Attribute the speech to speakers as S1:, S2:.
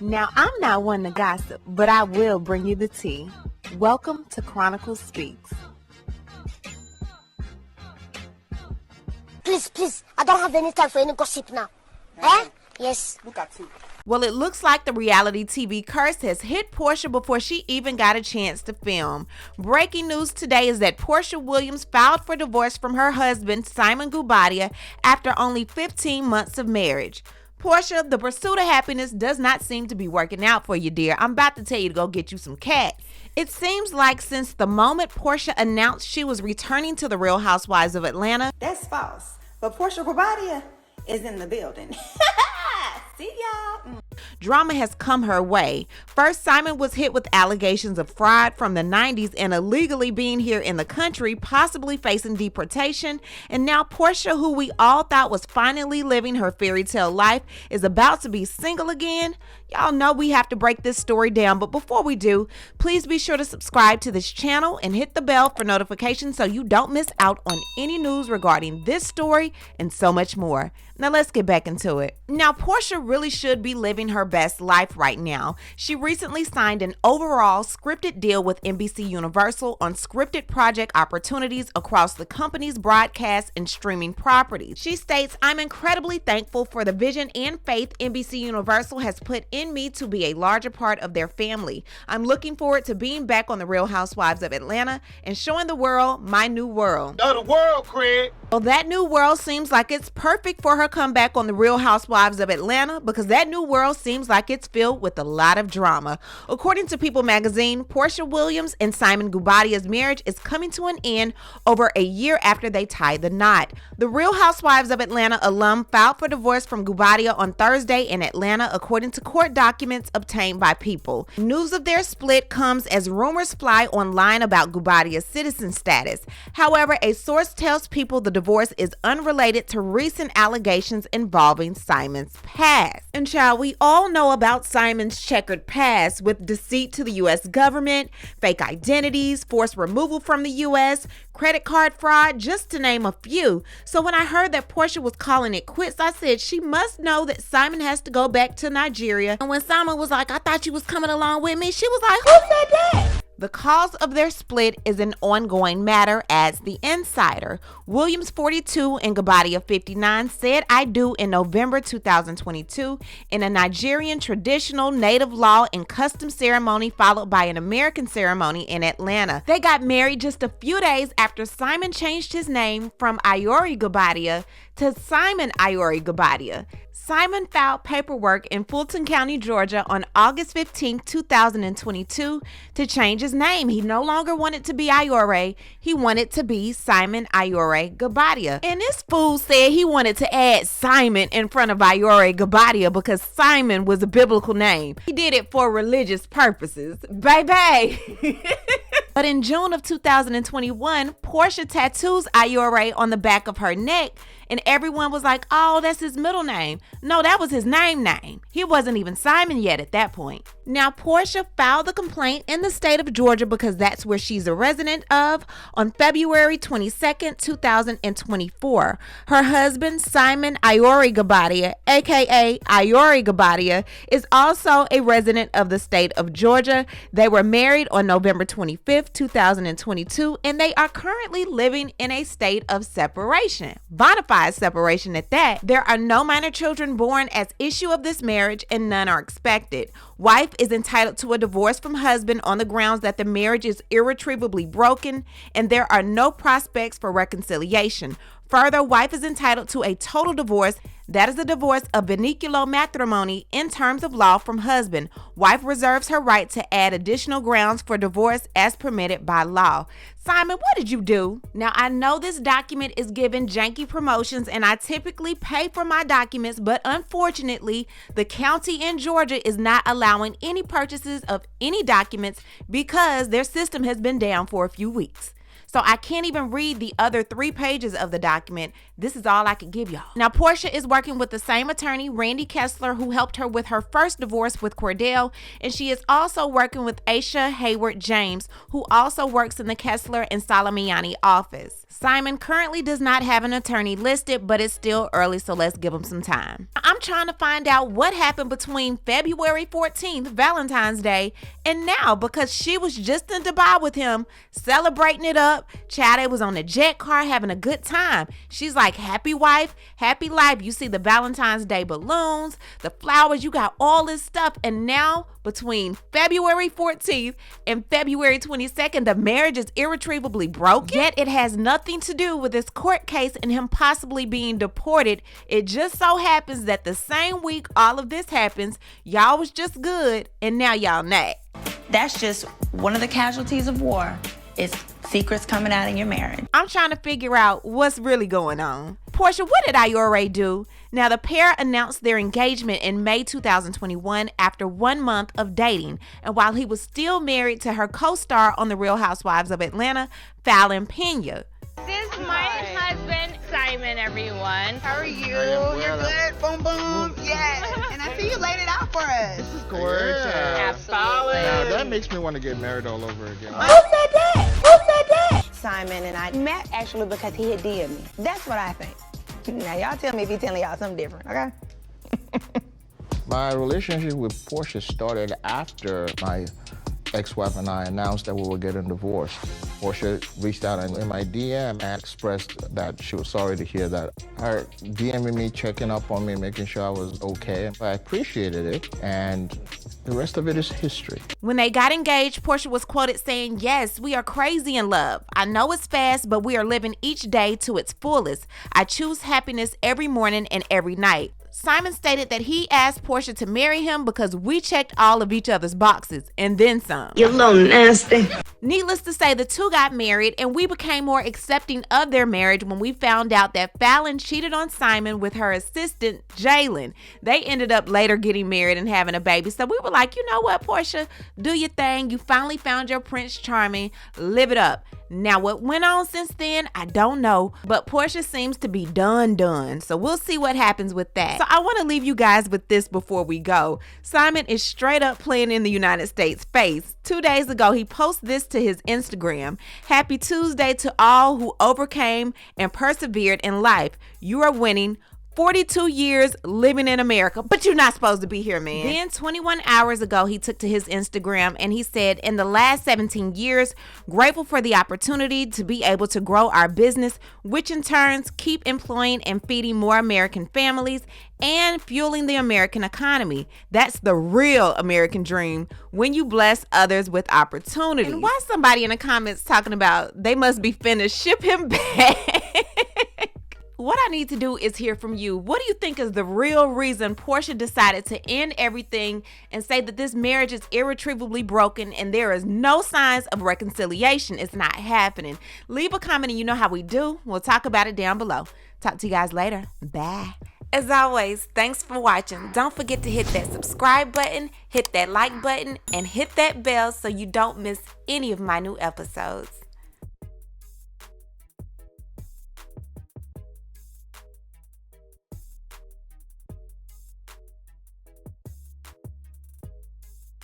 S1: Now, I'm not one to gossip, but I will bring you the tea. Welcome to Chronicle Speaks.
S2: Please, I don't have any time for any gossip now. Eh? Yes.
S3: Look at you.
S1: Well, it looks like the reality TV curse has hit Porsha before she even got a chance to film. Breaking news today is that Porsha Williams filed for divorce from her husband, Simon Guobadia, after only 15 months of marriage. Porsha, the pursuit of happiness does not seem to be working out for you, dear. I'm about to tell you to go get you some cat. It seems like since the moment Porsha announced she was returning to the Real Housewives of Atlanta.
S3: That's false. But Porsha Williams is in the building. See y'all.
S1: Drama has come her way. First, Simon was hit with allegations of fraud from the 90s and illegally being here in the country, possibly facing deportation. And now Porsha, who we all thought was finally living her fairy tale life, is about to be single again. Y'all know we have to break this story down, but before we do, please be sure to subscribe to this channel and hit the bell for notifications so you don't miss out on any news regarding this story and so much more. Now let's get back into it. Now Porsha really should be living her best life right now. She recently signed an overall scripted deal with NBC Universal on scripted project opportunities across the company's broadcast and streaming properties. She states, "I'm incredibly thankful for the vision and faith NBC Universal has put in me to be a larger part of their family. I'm looking forward to being back on the Real Housewives of Atlanta and showing the world my new world."
S4: The world, Craig.
S1: Well, that new world seems like it's perfect for her comeback on the Real Housewives of Atlanta because that new world seems like it's filled with a lot of drama. According to People magazine, Porsha Williams and Simon Guobadia's marriage is coming to an end over a year after they tied the knot. The Real Housewives of Atlanta alum filed for divorce from Guobadia on Thursday in Atlanta, according to court documents obtained by People. News of their split comes as rumors fly online about Guobadia's citizen status. However, a source tells People the divorce is unrelated to recent allegations involving Simon's past. And child, we all know about Simon's checkered past with deceit to the U.S. government, fake identities, forced removal from the U.S., credit card fraud, just to name a few. So when I heard that Porsha was calling it quits, I said she must know that Simon has to go back to Nigeria. And when Simon was like, "I thought you was coming along with me," she was like, "Who said that?" The cause of their split is an ongoing matter, adds The Insider. Williams, 42, and Guobadia, 59, said "I do" in November 2022 in a Nigerian traditional native law and custom ceremony followed by an American ceremony in Atlanta. They got married just a few days after Simon changed his name from Iori Guobadia to Simon Iori Guobadia. Simon filed paperwork in Fulton County, Georgia on August 15, 2022 to change his name. He no longer wanted to be Iore. He wanted to be Simon Iore Guobadia. And this fool said he wanted to add Simon in front of Iore Guobadia because Simon was a biblical name. He did it for religious purposes. Baby. But in June of 2021, Porsha tattoos Iore on the back of her neck, and everyone was like, "Oh, that's his middle name." No, that was his name. He wasn't even Simon yet at that point. Now, Porsha filed the complaint in the state of Georgia because that's where she's a resident of on February 22nd, 2024. Her husband, Simon Iori Guobadia, aka Iori Guobadia, is also a resident of the state of Georgia. They were married on November 25th, 2022, and they are currently living in a state of separation. Bonafide separation at that. There are no minor children born as issue of this marriage, and none are expected. Wife is entitled to a divorce from husband on the grounds that the marriage is irretrievably broken and there are no prospects for reconciliation. Further, wife is entitled to a total divorce. That is a divorce of vinculo matrimony in terms of law from husband. Wife reserves her right to add additional grounds for divorce as permitted by law. Simon, what did you do? Now, I know this document is given janky promotions and I typically pay for my documents, but unfortunately, the county in Georgia is not allowing any purchases of any documents because their system has been down for a few weeks. So I can't even read the other 3 pages of the document. This is all I could give y'all. Now, Porsha is working with the same attorney, Randy Kessler, who helped her with her first divorce with Cordell. And she is also working with Aisha Hayward James, who also works in the Kessler and Salamiani office. Simon currently does not have an attorney listed, but it's still early, so let's give him some time. I'm trying to find out what happened between February 14th, Valentine's Day, and now, because she was just in Dubai with him, celebrating it up. Chad was on the jet car having a good time. She's like, happy wife, happy life. You see the Valentine's Day balloons, the flowers, you got all this stuff. And now, between February 14th and February 22nd, the marriage is irretrievably broken. Yet it has nothing to do with this court case and him possibly being deported. It just so happens that the same week all of this happens, y'all was just good and now y'all not.
S3: That's just one of the casualties of war. It's secrets coming out in your marriage.
S1: I'm trying to figure out what's really going on. Porsha, what did Iore do? Now, the pair announced their engagement in May 2021 after 1 month of dating, and while he was still married to her co-star on The Real Housewives of Atlanta, Fallon Pena.
S4: This is my husband, Simon, everyone.
S5: How are you? You're good? Boom, boom. Yes. And I see you laid it out for us.
S6: This is gorgeous.
S4: Absolutely.
S6: Now that makes me want to get married all over again.
S5: Who said that? Who said that? Simon and I met actually because he had DM'd me. That's what I think. Now y'all tell me if he's telling y'all something different, okay?
S6: My relationship with Porsha started after my ex-wife and I announced that we were getting divorced. Porsha reached out in my DM and expressed that she was sorry to hear that. Her DMing me, checking up on me, making sure I was okay. I appreciated it, and the rest of it is history.
S1: When they got engaged, Porsha was quoted saying, "Yes, we are crazy in love. I know it's fast, but we are living each day to its fullest. I choose happiness every morning and every night." Simon stated that he asked Porsha to marry him because we checked all of each other's boxes and then some.
S2: You little nasty.
S1: Needless to say, the two got married, and we became more accepting of their marriage when we found out that Fallon cheated on Simon with her assistant, Jalen. They ended up later getting married and having a baby. So we were like, you know what, Porsha, do your thing. You finally found your Prince Charming. Live it up. Now, what went on since then, I don't know, but Porsha seems to be done. So we'll see what happens with that. So I want to leave you guys with this before we go. Simon is straight up playing in the United States face. 2 days ago, he posted this to his Instagram. "Happy Tuesday to all who overcame and persevered in life. You are winning. 42 years living in America, but you're not supposed to be here, man." Then 21 hours ago, he took to his Instagram and he said, "In the last 17 years, grateful for the opportunity to be able to grow our business, which in turns keep employing and feeding more American families and fueling the American economy. That's the real American dream, when you bless others with opportunity." And why somebody in the comments talking about they must be finished, ship him back? What I need to do is hear from you. What do you think is the real reason Porsha decided to end everything and say that this marriage is irretrievably broken and there is no signs of reconciliation? It's not happening. Leave a comment and you know how we do. We'll talk about it down below. Talk to you guys later. Bye. As always, thanks for watching. Don't forget to hit that subscribe button, hit that like button, and hit that bell so you don't miss any of my new episodes.